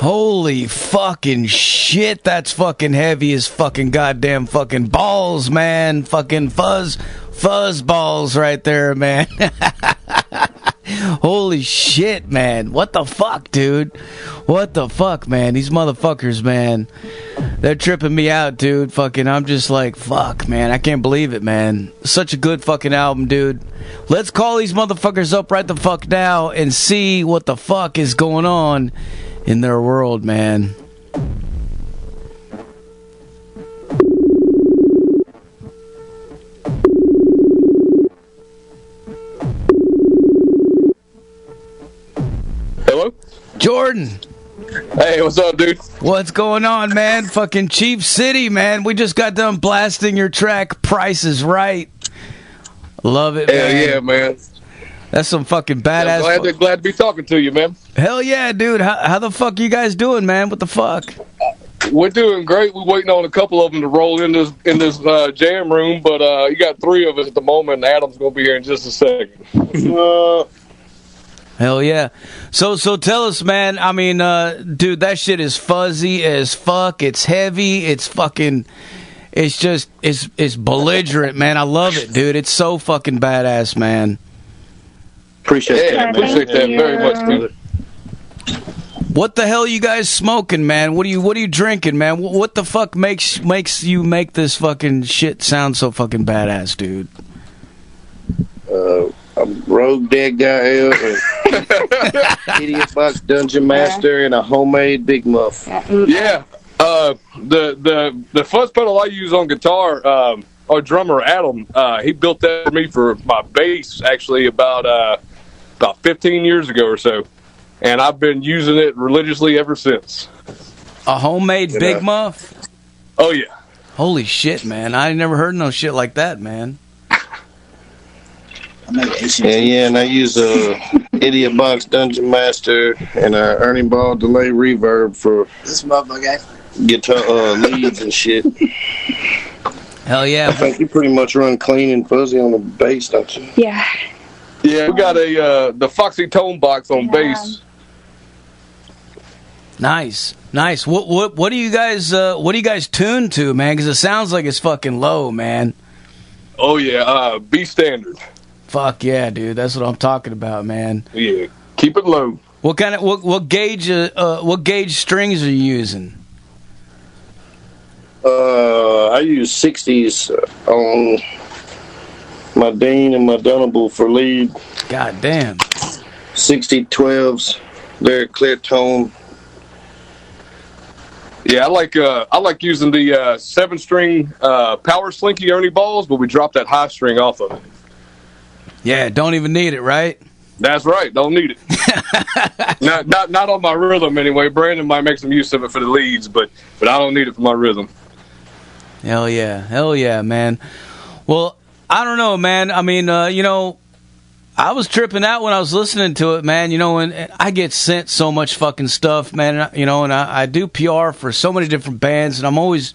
Holy fucking shit, that's fucking heavy as fucking goddamn fucking balls, man. Fucking fuzz balls right there, man. Holy shit, man. What the fuck, dude? What the fuck, man? These motherfuckers, man. They're tripping me out, dude. Fucking, I'm just like, fuck, man. I can't believe it, man. Such a good fucking album, dude. Let's call these motherfuckers up right the fuck now and see what the fuck is going on in their world, man. Hello? Jordan. Hey, what's up, dude? What's going on, man? Fucking Chief City, man. We just got done blasting your track, Price is Right. Love it, man. Hell yeah, man. That's some fucking badass. I'm glad to be talking to you, man. Hell yeah, dude. How the fuck are you guys doing, man? What the fuck? We're doing great. We're waiting on a couple of them to roll in this jam room, but you got 3 of us at the moment, and Adam's going to be here in just a second. Hell yeah. So tell us, man. I mean, dude, that shit is fuzzy as fuck. It's heavy. It's fucking... It's just... It's belligerent, man. I love it, dude. It's so fucking badass, man. Appreciate that very much, brother. What the hell are you guys smoking, man? What are you drinking, man? What the fuck makes you make this fucking shit sound so fucking badass, dude? A Rogue Dead Guy Ale, Idiot Box Dungeon Master, and a homemade Big Muff. Yeah. The fuzz pedal I use on guitar, our drummer Adam, he built that for me for my bass actually about 15 years ago or so, and I've been using it religiously ever since. A homemade Big Muff? Oh yeah. Holy shit, man! I never heard no shit like that, man. Yeah, and I use a Idiot Box Dungeon Master and a Ernie Ball delay reverb for this motherfucker guitar leads and shit. Hell yeah! I think you pretty much run clean and fuzzy on the bass, don't you? Yeah. Yeah, we got the Foxy Tone box on bass. Nice. What do you guys tune to, man? Because it sounds like it's fucking low, man. Oh yeah, B standard. Fuck yeah, dude. That's what I'm talking about, man. Yeah, keep it low. What kind of what gauge strings are you using? I use 60s on my Dean and my Dunable for lead. God damn. 60 12s. They're clear tone. Yeah, I like using the 7-string power slinky Ernie balls, but we drop that high string off of it. Yeah, don't even need it, right? That's right. Don't need it. not on my rhythm anyway. Brandon might make some use of it for the leads, but I don't need it for my rhythm. Hell yeah, man. Well, I don't know, man. I mean, I was tripping out when I was listening to it, man. And I get sent so much fucking stuff, man. And I do PR for so many different bands, and I'm always,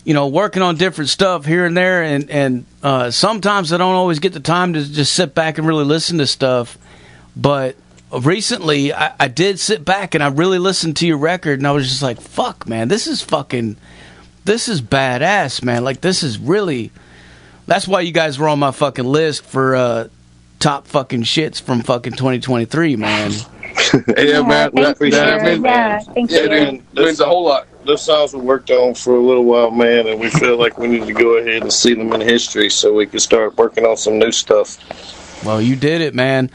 working on different stuff here and there. And sometimes I don't always get the time to just sit back and really listen to stuff. But recently, I did sit back and I really listened to your record, and I was just like, fuck, man, this is badass, man. Like, this is really... That's why you guys were on my fucking list for top fucking shits from fucking 2023, man. Yeah, man. Thank you. It means a whole lot. Those songs we worked on for a little while, man, and we feel like we need to go ahead and see them in history so we can start working on some new stuff. Well, you did it, man.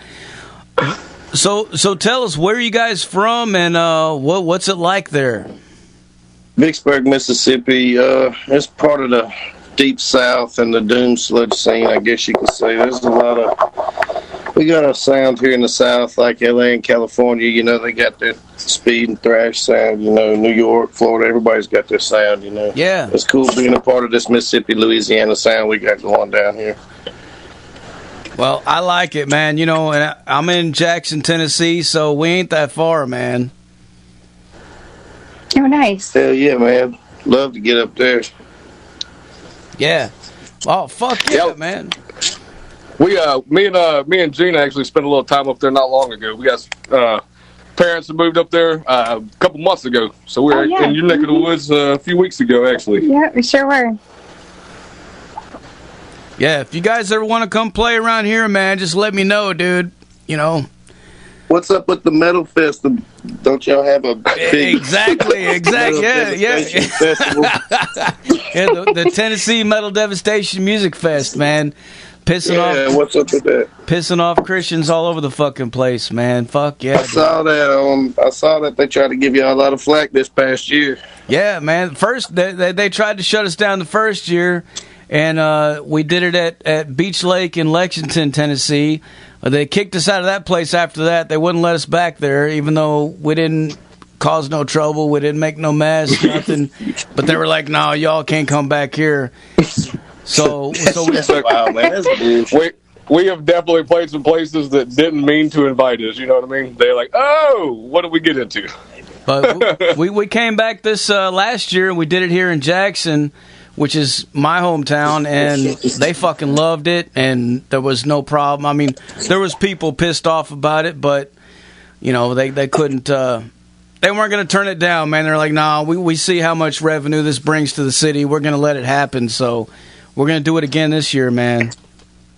So tell us, where are you guys from, and what's it like there? Vicksburg, Mississippi. It's part of the Deep South and the doom sludge scene, I guess you could say. There's a lot of... We got a sound here in the South, like LA and California. They got their speed and thrash sound. New York, Florida, everybody's got their sound, Yeah. It's cool being a part of this Mississippi, Louisiana sound we got going down here. Well, I like it, man. And I'm in Jackson, Tennessee, so we ain't that far, man. Oh, nice. Hell yeah, man. Love to get up there. Yeah. Oh, fuck yeah, man. We me and Gina actually spent a little time up there not long ago. We got parents have moved up there a couple months ago. So we were in your neck of the woods a few weeks ago, actually. Yeah, we sure were. Yeah, if you guys ever want to come play around here, man, just let me know, dude. You know. What's up with the Metal Festival? Don't y'all have a big exactly? Yeah. festival? Yeah, the Tennessee Metal Devastation Music Fest, man. What's up with that? Pissing off Christians all over the fucking place, man. Fuck yeah. I saw that they tried to give you a lot of flack this past year. Yeah, man. First, they tried to shut us down the first year, and we did it at Beach Lake in Lexington, Tennessee. They kicked us out of that place after that. They wouldn't let us back there, even though we didn't cause no trouble. We didn't make no mess, nothing. But they were like, no, y'all can't come back here. So wow, man, that's bullshit. We have definitely played some places that didn't mean to invite us. You know what I mean? They're like, oh, what did we get into? But we came back this last year, and we did it here in Jackson, which is my hometown, and they fucking loved it, and there was no problem. I mean, there was people pissed off about it, but you know they couldn't. They weren't going to turn it down, man. They're like, nah, we see how much revenue this brings to the city. We're going to let it happen, so we're going to do it again this year, man.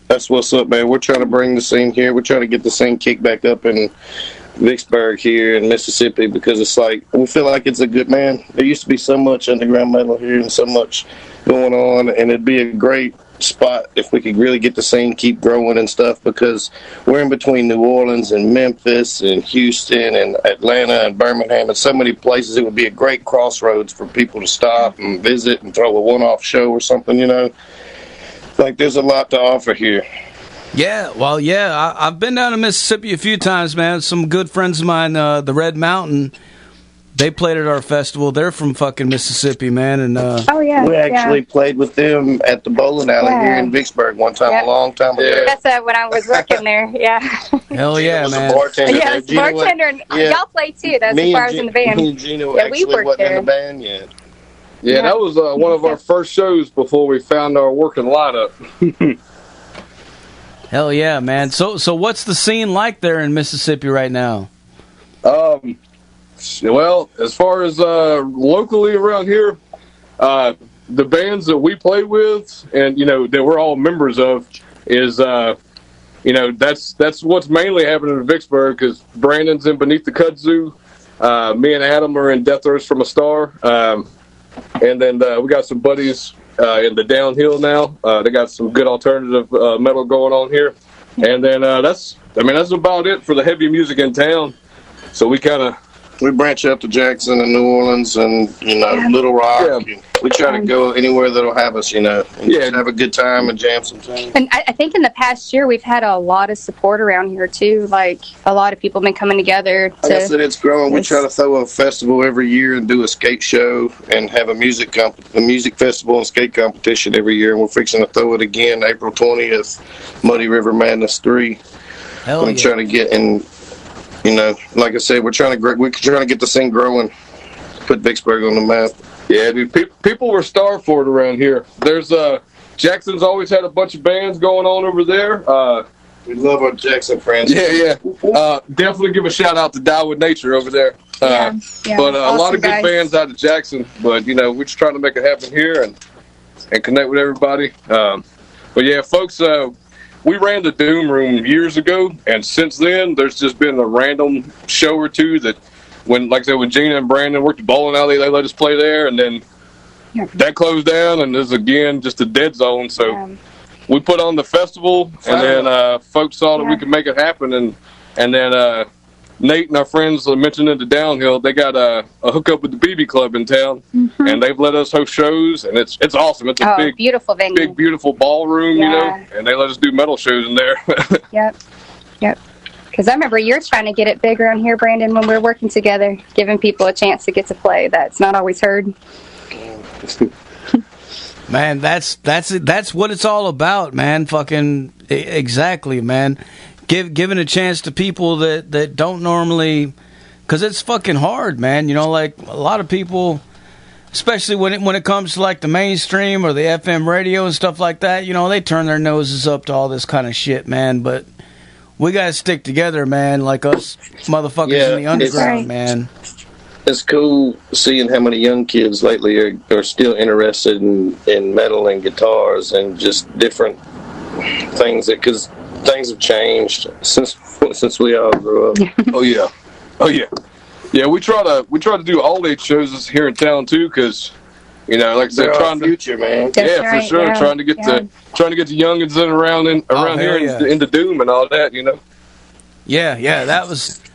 That's what's up, man. We're trying to bring the scene here. We're trying to get the scene kicked back up in Vicksburg here in Mississippi, because it's like, we feel like it's a good, man. There used to be so much underground metal here and so much going on, and it'd be a great spot if we could really get the scene keep growing and stuff, because we're in between New Orleans and Memphis and Houston and Atlanta and Birmingham and so many places. It would be a great crossroads for people to stop and visit and throw a one-off show or something, you know. Like, there's a lot to offer here. Yeah, well, yeah, I've been down to Mississippi a few times, man. Some good friends of mine, the Red Mountain, they played at our festival. They're from fucking Mississippi, man. And we actually played with them at the bowling alley here in Vicksburg one time, a long time ago. That's when I was working there. Yeah. Hell yeah, man. Bartender. Yeah, I was bartender. And y'all played too. That's as far as in the band. Me and Gino actually wasn't in the band yet. Yeah, that was one of our first shows before we found our working lineup. Hell yeah, man. So what's the scene like there in Mississippi right now? Well, as far as locally around here, the bands that we play with and, you know, that we're all members of is, you know, that's what's mainly happening in Vicksburg, because Brandon's in Beneath the Kudzu. Me and Adam are in Death Throes from a Star. And then we got some buddies in the Downhill now. They got some good alternative metal going on here. And then that's about it for the heavy music in town. So we branch out to Jackson and New Orleans and, you know, Little Rock. Yeah. We try to go anywhere that'll have us, you know, and just have a good time and jam some time. And I think in the past year we've had a lot of support around here too. Like, a lot of people have been coming together. Like I said, it's growing. We try to throw a festival every year and do a skate show and have a music festival and skate competition every year. And we're fixing to throw it again April 20th, Muddy River Madness 3. Hell yeah. Trying to get in. You know, like I said, we're trying to get the scene growing, put Vicksburg on the map. Yeah, dude, people were starved for it around here. There's Jackson's always had a bunch of bands going on over there. We love our Jackson friends. Yeah. Definitely give a shout out to Die With Nature over there. But awesome, a lot of good bands out of Jackson. But, you know, we're just trying to make it happen here and connect with everybody. But yeah, folks, we ran the Doom Room years ago, and since then, there's just been a random show or two that, when Gina and Brandon worked at bowling alley, they let us play there, and then that closed down, and there's again just a dead zone. So we put on the festival, and then folks saw that we could make it happen, and then Nate and our friends mentioned in the Downhill, they got a hookup with the BB Club in town, and they've let us host shows, and it's awesome. It's a big, beautiful venue, big, beautiful ballroom, you know, and they let us do metal shows in there. Yep. Because I remember you're trying to get it big around here, Brandon, when we're working together, giving people a chance to get to play. That's not always heard. Man, that's what it's all about, man. Fucking exactly, man. Giving a chance to people that don't normally, because it's fucking hard, man. You know, like a lot of people, especially when it comes to like the mainstream or the FM radio and stuff like that, you know, they turn their noses up to all this kind of shit, man. But we gotta stick together, man. Like us motherfuckers in the underground, man. It's cool seeing how many young kids lately are still interested in metal and guitars and just different things, because things have changed since we all grew up. Oh yeah. We try to do old age shows here in town too, because like I said, trying future, man. That's for sure. Yeah. Trying to get the youngins around here into Doom and all that. Yeah.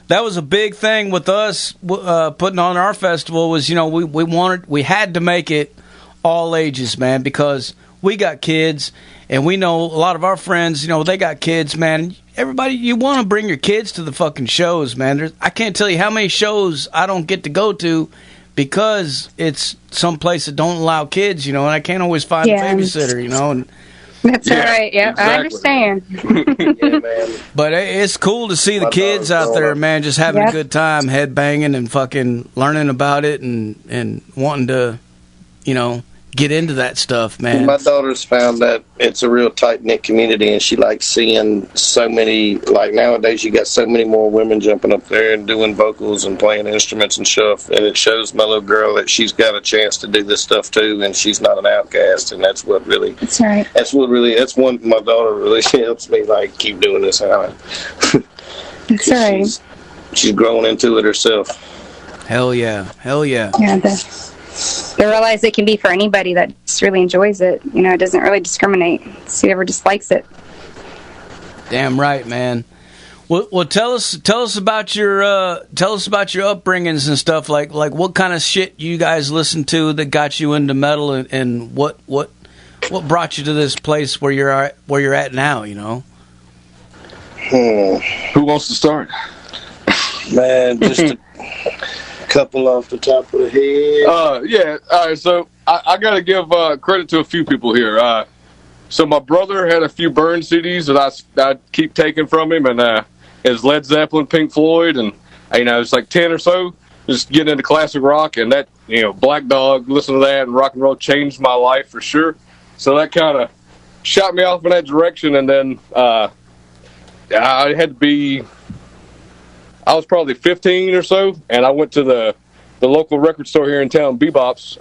That was a big thing with us putting on our festival. Was we had to make it all ages, man, because we got kids and we know a lot of our friends. They got kids, man. Everybody, you want to bring your kids to the fucking shows, man. I can't tell you how many shows I don't get to go to because it's some place that don't allow kids, and I can't always find a babysitter, and that's right. Yeah, exactly. I understand. Yeah, man. But it's cool to see the kids out there, man, just having a good time, head banging and fucking learning about it and wanting to, get into that stuff, man. My daughter's found that it's a real tight-knit community, and she likes seeing so many, like nowadays you got so many more women jumping up there and doing vocals and playing instruments and stuff, and it shows my little girl that she's got a chance to do this stuff too, and she's not an outcast, and that's what really, that's one, my daughter really helps me, like, keep doing this. That's right. She's growing into it herself. Hell yeah. Yeah, they realize it can be for anybody that just really enjoys it. It doesn't really discriminate. It's whoever just likes it. Damn right, man. Well, tell us about your upbringings and stuff. Like what kind of shit you guys listened to that got you into metal, and what brought you to this place where you're at now. Who wants to start? Man, just a couple off the top of the head. Yeah. All right. So I got to give credit to a few people here. So my brother had a few Burn CDs that I keep taking from him, and his Led Zeppelin, Pink Floyd, and it's like 10 or so. Just getting into classic rock, and that Black Dog, listen to that, and rock and roll changed my life for sure. So that kind of shot me off in that direction, and then I had to be. I was probably 15 or so, and I went to the local record store here in town, Bebops,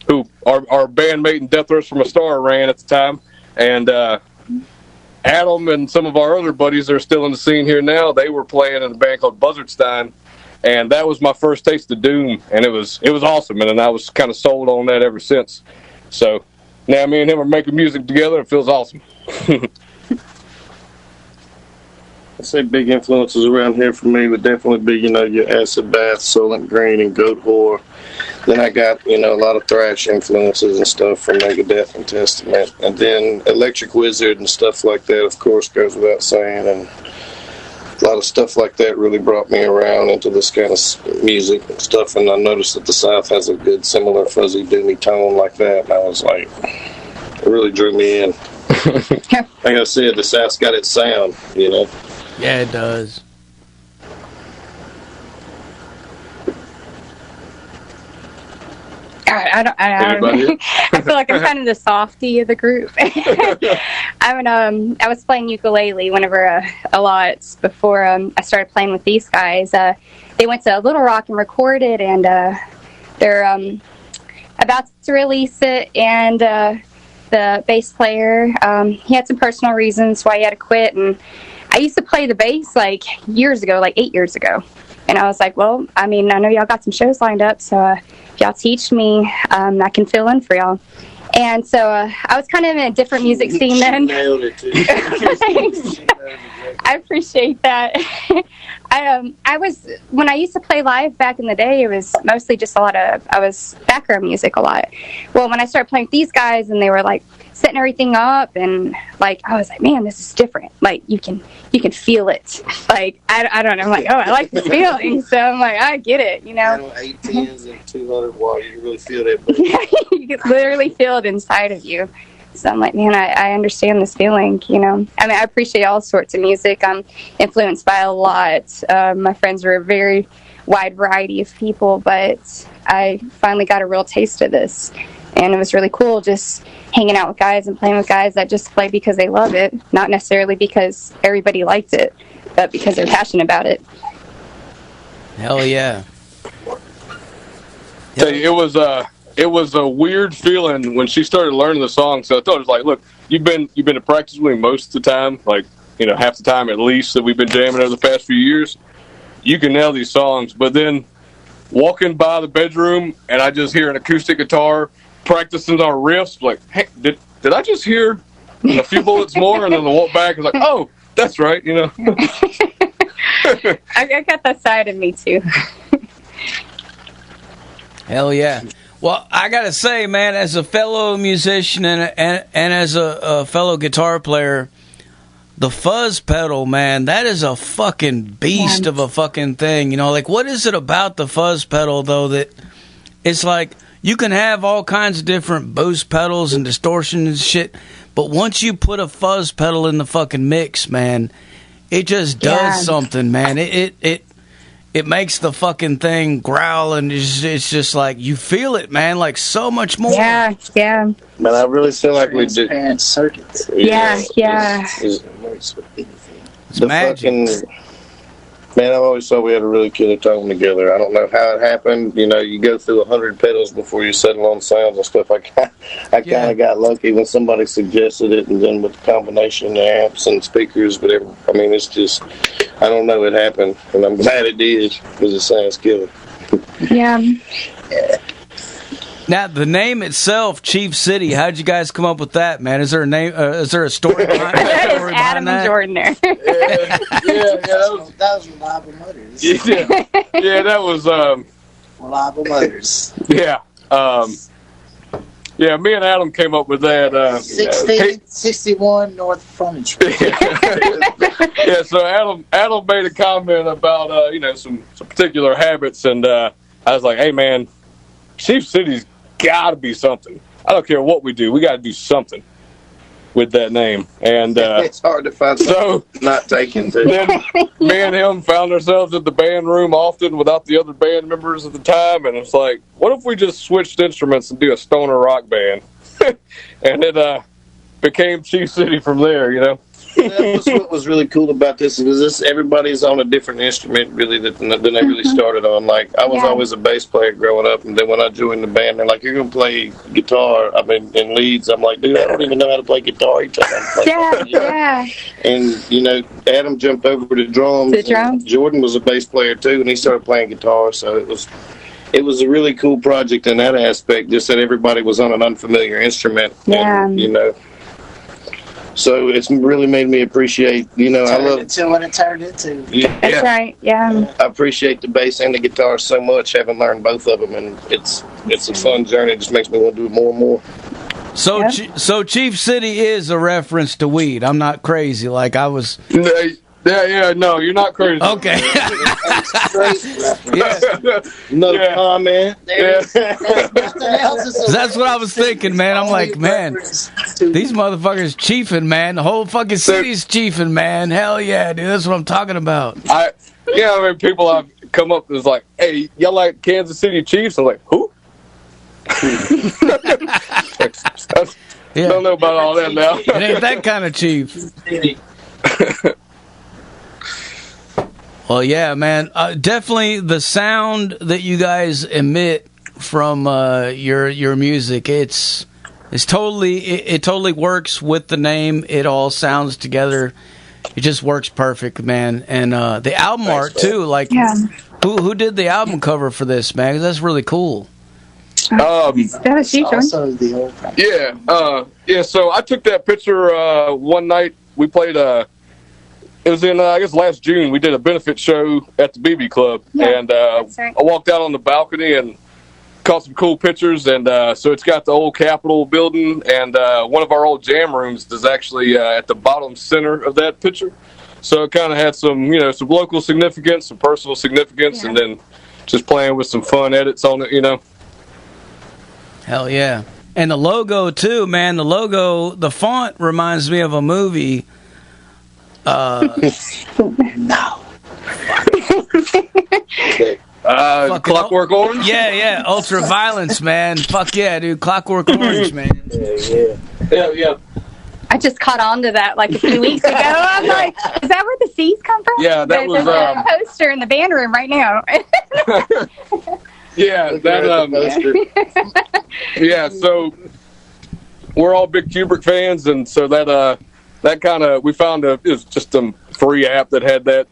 who our bandmate and Death Threats from a Star ran at the time. And Adam and some of our other buddies that are still in the scene here now, they were playing in a band called Buzzardstein, and that was my first taste of Doom, and it was awesome, and I was kind of sold on that ever since. So now me and him are making music together. It feels awesome. I'd say big influences around here for me would definitely be, your Acid Bath, Soylent Green, and Goat Whore. Then I got, a lot of thrash influences and stuff from Megadeth and Testament. And then Electric Wizard and stuff like that, of course, goes without saying. And a lot of stuff like that really brought me around into this kind of music and stuff. And I noticed that the South has a good, similar, fuzzy, doomy tone like that. And I was like, it really drew me in. Like I said, the South's got its sound, Yeah, it does. I feel like I'm kind of the softie of the group. I was playing ukulele whenever a lot before I started playing with these guys. They went to Little Rock and recorded, and they're about to release it. And the bass player, he had some personal reasons why he had to quit, and I used to play the bass like years ago, like 8 years ago. And I was like, well, I know y'all got some shows lined up, so if y'all teach me, I can fill in for y'all. And so I was kind of in a different music scene then. Nailed it, too. I appreciate that. When I used to play live back in the day, it was mostly just I was background music a lot. Well, when I started playing with these guys and they were like setting everything up, and like I was like, man, this is different. Like you can feel it. Like I don't know. I'm like, oh, I like this feeling. So I'm like, I get it. 810s and 200 watt. You really feel that. You can literally feel it inside of you. So I'm like, man, I understand this feeling, I appreciate all sorts of music. I'm influenced by a lot. My friends are a very wide variety of people, but I finally got a real taste of this. And it was really cool just hanging out with guys and playing with guys that just play because they love it, not necessarily because everybody likes it, but because they're passionate about it. Hell yeah. Tell you, it was a weird feeling when she started learning the song. So I thought it was like, look, you've been to practice with me most of the time, like, you know, half the time at least that we've been jamming over the past few years. You can nail these songs, but then walking by the bedroom and I just hear an acoustic guitar practicing our riffs, like, hey, did I just hear a few bullets more? And then I walk back and like, oh, that's right, you know. I got that side of me too. Hell yeah. Well, I gotta say, man, as a fellow musician and as a fellow guitar player, the fuzz pedal, man, that is a fucking beast of a fucking thing. You know, like, what is it about the fuzz pedal, though, that it's like you can have all kinds of different boost pedals and distortion and shit, but once you put a fuzz pedal in the fucking mix, man, it just does something, man. It makes the fucking thing growl, and it's just like, you feel it, man, like so much more. Yeah. Man, I really feel like we did. Transparent circuits. Yeah. It works with anything. It's magic. Man, I always thought we had a really killer tone together. I don't know how it happened. You know, you go through 100 pedals before you settle on sounds and stuff. I kind of got lucky when somebody suggested it, and then with the combination of amps and speakers, whatever. I mean, it's just, I don't know, it happened, and I'm glad it did because it sounds killer. Yeah. Now, the name itself, Chief City, how'd you guys come up with that, man? Is there a name? Is there a story behind That is behind Adam and Jordan there. That was Reliable Motors. Yeah, that was Reliable Motors. Yeah, me and Adam came up with that. 61 North Frontage Street. Yeah, so Adam made a comment about some particular habits, and I was like, hey man, Chief City's got to be something. I don't care what we do, we got to do something with that name. And it's hard to find something not taken to. Then me and him found ourselves at the band room often without the other band members at the time, and it's like, what if we just switched instruments and do a stoner rock band? And it became Chief City from there, you know. That was what was really cool about this, is everybody's on a different instrument really than they really started on. Like, I was always a bass player growing up, and then when I joined the band, they're like, you're going to play guitar. I mean, in leads, I'm like, dude, I don't even know how to play guitar. Yeah. And, you know, Adam jumped over to drums. The drums. Jordan was a bass player, too, and he started playing guitar, so it was a really cool project in that aspect, just that everybody was on an unfamiliar instrument. Yeah. And, you know, so it's really made me appreciate, you know, I love into what it turned into. That's right, yeah. I appreciate the bass and the guitar so much, having learned both of them, and it's a fun journey. It just makes me want to do it more and more. So, so Chief City is a reference to weed. I'm not crazy like I was. No, you're not crazy. Okay. No comment. That's what I was thinking, man. I'm like, man, these motherfuckers chiefing, man. The whole fucking city's chiefing, man. Hell yeah, dude. That's what I'm talking about. I mean, people have come up and was like, hey, y'all like Kansas City Chiefs? I'm like, who? Don't know about all that now. It ain't that kind of chief. Well, yeah, man. Definitely the sound that you guys emit from your music, it totally works with the name. It all sounds together. It just works perfect, man. And the album art too. Like, who did the album cover for this, man? 'Cause that's really cool. That was you, Also the old So I took that picture one night. We played it was in, I guess, last June. We did a benefit show at the BB Club. And that's right. I walked out on the balcony and caught some cool pictures. And so it's got the old Capitol building. And one of our old jam rooms is actually at the bottom center of that picture. So it kind of had some, some local significance, some personal significance, and then just playing with some fun edits on it, Hell yeah. And the logo, too, man. The logo, the font reminds me of a movie. No. Clockwork Orange? Yeah, Ultra Violence, man. Fuck yeah, dude. Clockwork Orange, man. Yeah. I just caught on to that like a few weeks ago. I'm like, is that where the C's come from? Yeah, that was, There's a poster in the band room right now. Yeah, yeah, so we're all big Kubrick fans, and so that kind of, we found it was just a free app that had that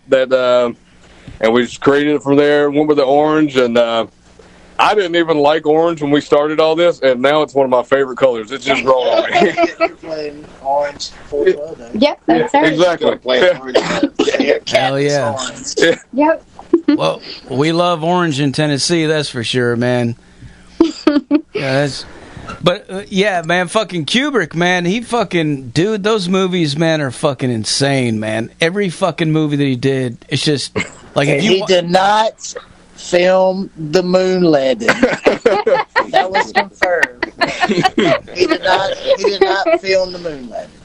and we just created it from there, went with the orange, and I didn't even like orange when we started all this, and now it's one of my favorite colors. It's just grown on me. You're playing orange full well, though. Yep, that's right. Exactly. Hell yeah. Yep. Well, we love orange in Tennessee, that's for sure, man. Yeah, yeah, man, fucking Kubrick, man, he fucking, dude, those movies, man, are fucking insane, man. Every fucking movie that he did, it's just like if He did not film the moon landing. That was confirmed. He did not film the moon landing.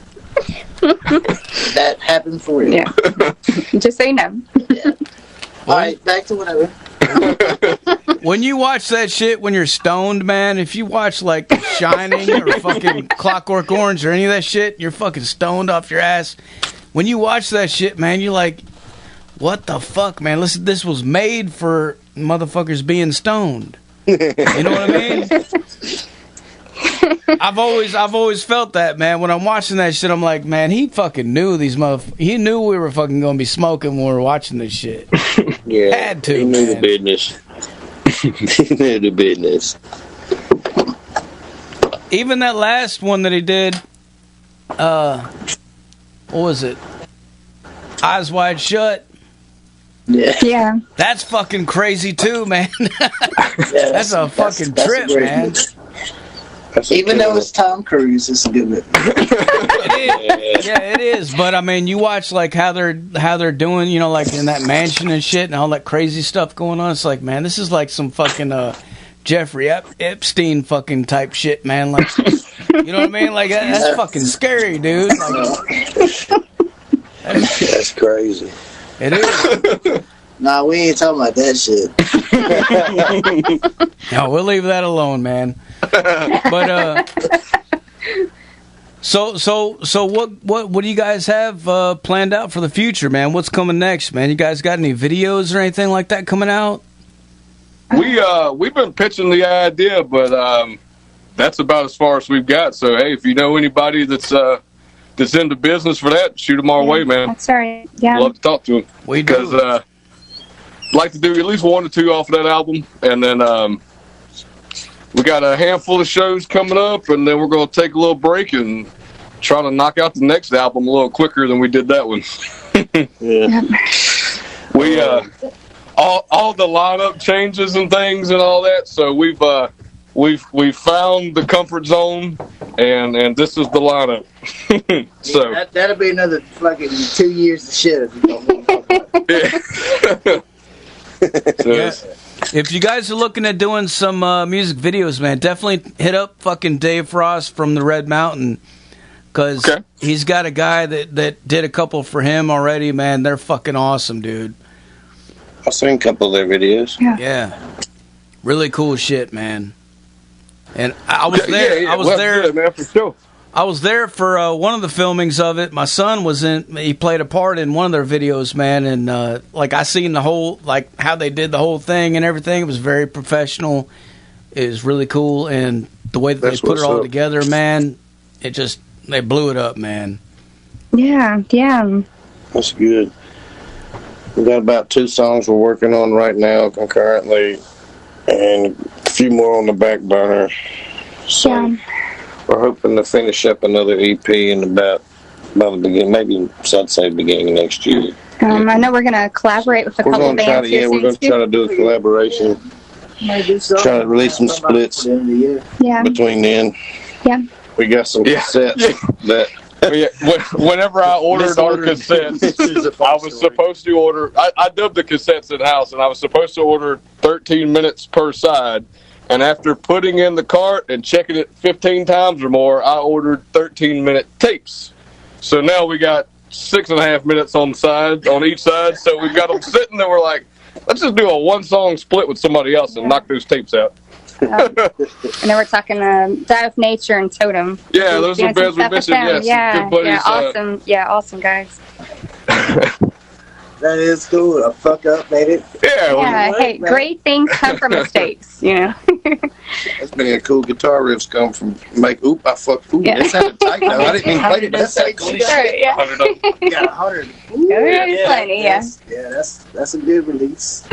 That happened for real. Yeah. Just so you know. Yeah. All right, back to whatever. When you watch that shit when you're stoned, man, if you watch like Shining or fucking Clockwork Orange or any of that shit, you're fucking stoned off your ass. When you watch that shit, man, you're like, what the fuck, man? Listen, this was made for motherfuckers being stoned. You know what I mean? I've always felt that, man. When I'm watching that shit, I'm like, man, he fucking knew he knew we were fucking gonna be smoking when we were watching this shit. Yeah, had to. He knew man. the business. He knew the business. Even that last one that he did, what was it? Eyes Wide Shut. Yeah. That's fucking crazy too, man. Yeah, that's a fucking that's trip, a great man. movie. Even though it's Tom Cruise, it's a good movie. It is. Yeah, it is. But I mean, you watch like how they're doing, you know, like in that mansion and shit, and all that crazy stuff going on. It's like, man, this is like some fucking Jeffrey Epstein fucking type shit, man. Like, you know what I mean? Like that's fucking scary, dude. Like, that's crazy. It is. Nah, we ain't talking about that shit. No, we'll leave that alone, man. But so what do you guys have planned out for the future, man? What's coming next, man? You guys got any videos or anything like that coming out? We've been pitching the idea, but that's about as far as we've got. So hey, if you know anybody that's into business for that, shoot them our way, man. That's right. Yeah. Love to talk to them. We do. Because like to do at least 1 or 2 off of that album, and then we got a handful of shows coming up, and then we're going to take a little break and try to knock out the next album a little quicker than we did that one. Yeah. We all the lineup changes and things and all that, so we've found the comfort zone, and this is the lineup. So Yeah, that'll be another fucking 2 years of shit if you don't want to talk about it. so, Yeah. If you guys are looking at doing some music videos, man, definitely hit up fucking Dave Frost from the Red Mountain, because he's got a guy that did a couple for him already, man. They're fucking awesome, dude. I've seen a couple of their videos. Yeah. Really cool shit, man. And I was there. Yeah, I was well, there, good, man, for sure. I was there for one of the filmings of it. My son was he played a part in one of their videos, man, and like I seen the whole, like how they did the whole thing and everything. It was very professional. It was really cool, and the way that they put it all together, man, they blew it up, man. Yeah. That's good. We got about 2 songs we're working on right now concurrently, and a few more on the back burner. So we're hoping to finish up another EP in about the beginning, maybe I'd say beginning of next year. I know we're going to collaborate with a couple of bands. We're going to try to do a collaboration. Try to release some splits between then. Yeah. We got some cassettes that... Whenever I ordered our cassettes, I was supposed to order... I dubbed the cassettes in-house, and I was supposed to order 13 minutes per side. And after putting in the cart and checking it 15 times or more, I ordered 13-minute tapes. So now we got 6.5 minutes on each side. So we've got them sitting there. We're like, let's just do a 1-song split with somebody else and knock those tapes out. And then we're talking Die with Nature and Totem. Yeah, those are bands we mentioned. Yes, good buddies. Awesome. Awesome guys. That is cool. A fuck up, maybe. Yeah. Hey, great things come from mistakes. That's been a cool guitar riffs come from I fucked. Ooh, that sounded tight. No, I didn't even play it. That's that cool shit. Yeah. 100. You got 100. Plenty. That's a good release.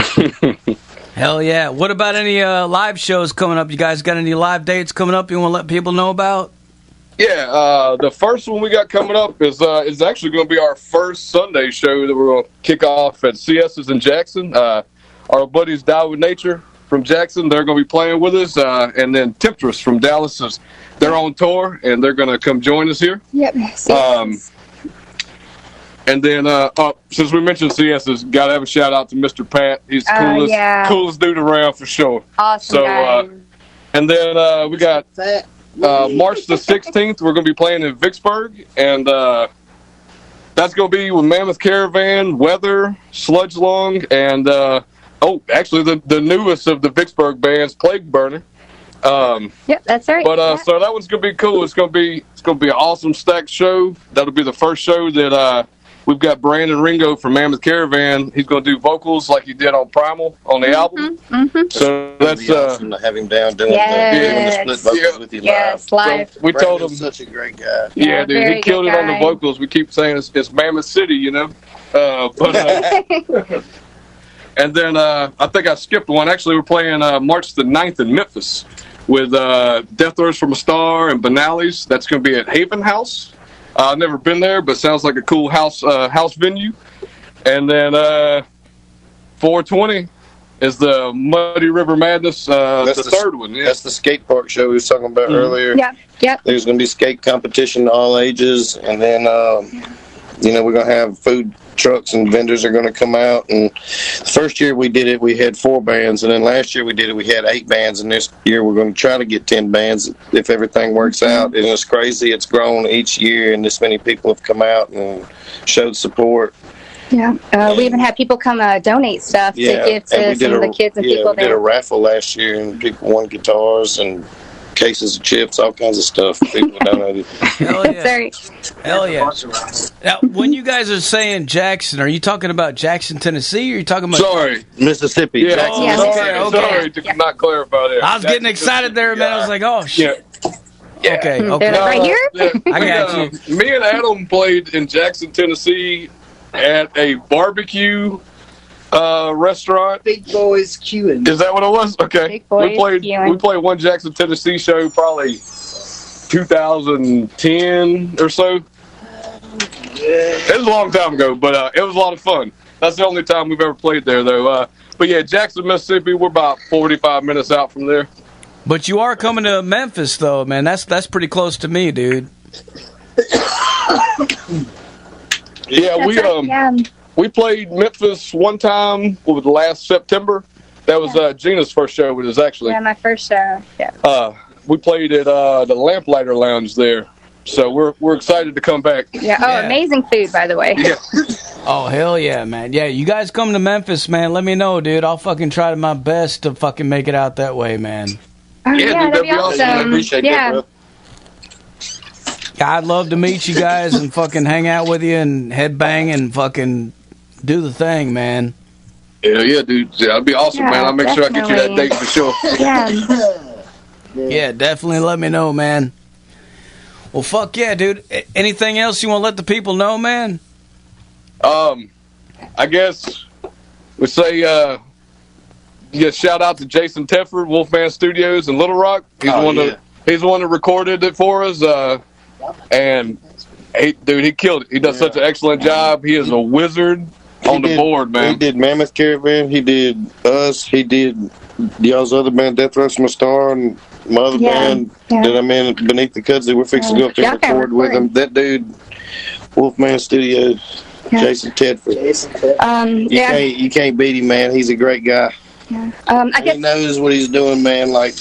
Hell yeah. What about any live shows coming up? You guys got any live dates coming up you want to let people know about? Yeah, the first one we got coming up is actually going to be our first Sunday show that we're going to kick off at CS's in Jackson. Our buddies Die with Nature from Jackson, they're going to be playing with us, and then Temptress from Dallas they're on tour, and they're going to come join us here. Yep. And then, since we mentioned CS's, got to have a shout out to Mr. Pat. He's the coolest dude around for sure. Awesome guy. And then we got March the 16th, we're going to be playing in Vicksburg, and that's going to be with Mammoth Caravan, Weather, Sludge Lung, and actually the newest of the Vicksburg bands, Plague Burner. Yep, that's right. But so that one's going to be cool. It's going to be an awesome stacked show. That'll be the first show that we've got Brandon Ringo from Mammoth Caravan. He's going to do vocals like he did on Primal on the album. Mm-hmm. So that's awesome to have him down doing the split vocals with you live. Yes, live. So we told him such a great guy. Yeah, dude, he killed it on the vocals. We keep saying it's Mammoth City, and then I think I skipped one. Actually, we're playing March the 9th in Memphis with Death Throes from a Star and Banales. That's going to be at Haven House. I've never been there, but sounds like a cool house venue. And then 420 is the Muddy River Madness, the third one. Yeah. That's the skate park show we was talking about earlier. Yep. There's going to be skate competition all ages, and then we're going to have food trucks and vendors are going to come out. And the first year we did it, we had 4 bands, and then last year we did it, we had 8 bands, and this year we're going to try to get 10 bands if everything works out. And it's crazy. It's grown each year, and this many people have come out and showed support. Yeah, we even had people come donate stuff to give to some of the kids and people we did a raffle last year, and people won guitars and cases of chips, all kinds of stuff. People donated. Hell yeah. Hell yeah. Now, when you guys are saying Jackson, are you talking about Jackson, Tennessee, or are you talking about... Sorry. Mississippi. Yeah. Jackson. Sorry to not clarify that. I was getting excited there, man. I was like, oh, shit. Yeah. Okay. Right here? I got you. Me and Adam played in Jackson, Tennessee at a barbecue restaurant. Big Boys Queuing. Is that what it was? Okay. Big Boys Queuing. We played one Jackson, Tennessee show probably 2010 or so. It was a long time ago, but it was a lot of fun. That's the only time we've ever played there, though. But yeah, Jackson, Mississippi, we're about 45 minutes out from there. But you are coming to Memphis, though, man. That's pretty close to me, dude. We played Memphis one time last September. That was Gina's first show with us, actually. Yeah, my first show. Yeah. We played at the Lamplighter Lounge there, so we're excited to come back. Yeah. Oh, Yeah. Amazing food, by the way. Yeah. Oh, hell yeah, man. Yeah, you guys come to Memphis, man. Let me know, dude. I'll fucking try my best to fucking make it out that way, man. Oh, Yeah, dude, that'd be awesome. I appreciate that, bro. I'd love to meet you guys and fucking hang out with you and headbang and fucking do the thing, man. Yeah, dude. Yeah, that'd be awesome, man. I'll make sure I get you that date for sure. Yeah, definitely let me know, man. Well, fuck yeah, dude. Anything else you want to let the people know, man? I guess we say shout out to Jason Tefford, Wolfman Studios in Little Rock. He's the one that recorded it for us. And he killed it. He does such an excellent job. He is a wizard on the board, man. He did Mammoth Caravan. He did us. He did y'all's other band, Death Throes from a Star, and my other band that I'm in, Beneath the Kudzu. We're fixing to go up there and record with him. That dude, Wolfman Studios, Jason Tedford. You can't beat him, man. He's a great guy. Yeah. He knows what he's doing, man. Like,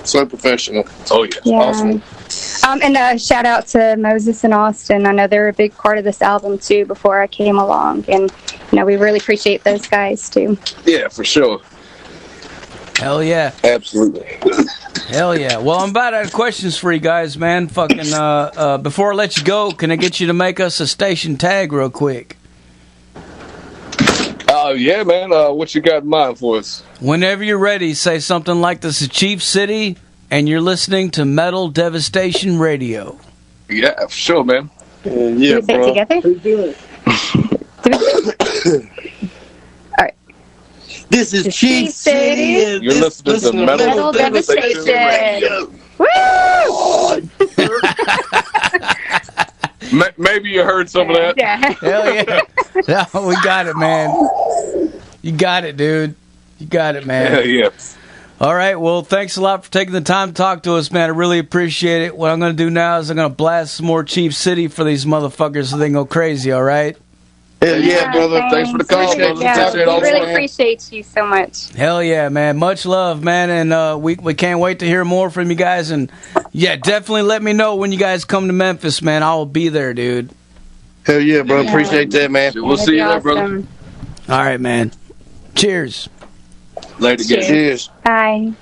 so professional. Oh, yeah. Awesome. And shout out to Moses and Austin. I know they're a big part of this album too before I came along. And we really appreciate those guys too. Yeah, for sure. Hell yeah. Absolutely. Hell yeah. Well, I'm about out of questions for you guys, man. Fucking, before I let you go, can I get you to make us a station tag real quick? Yeah, man. What you got in mind for us? Whenever you're ready, say something like this is Chief City, and you're listening to Metal Devastation Radio. Yeah, for sure, man. Yeah, Can we say bro. it together? All right. This is Chief City. And You're listening to Metal Devastation. Radio. Woo! Maybe you heard some of that. Yeah. Hell yeah. No, we got it, man. You got it, dude. You got it, man. Hell yeah. All right, well, thanks a lot for taking the time to talk to us, man. I really appreciate it. What I'm going to do now is I'm going to blast some more Chief City for these motherfuckers so they can go crazy, all right? Hell yeah, brother. Thanks for the call, brother. Yeah, Appreciate all we the really man. appreciate you so much. Hell yeah, man. Much love, man. And we can't wait to hear more from you guys. And, yeah, definitely let me know when you guys come to Memphis, man. I will be there, dude. Hell yeah, bro. Appreciate that, man. We'll see you there, brother. Awesome. All right, man. Cheers. Later, guys. Cheers. Bye.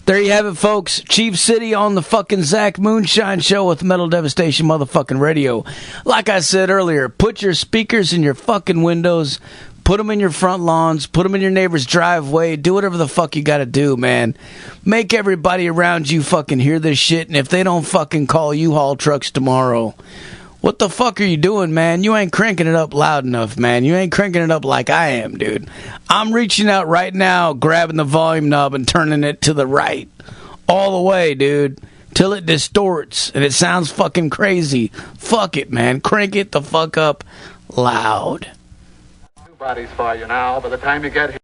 There you have it, folks. Chief City on the fucking Zach Moonshine Show with Metal Devastation motherfucking radio. Like I said earlier, put your speakers in your fucking windows, put them in your front lawns, put them in your neighbor's driveway, do whatever the fuck you gotta do, man. Make everybody around you fucking hear this shit, and if they don't fucking call U-Haul trucks tomorrow, what the fuck are you doing, man? You ain't cranking it up loud enough, man. You ain't cranking it up like I am, dude. I'm reaching out right now, grabbing the volume knob and turning it to the right. All the way, dude. Till it distorts and it sounds fucking crazy. Fuck it, man. Crank it the fuck up loud. Bodies for you now. By the time you get here.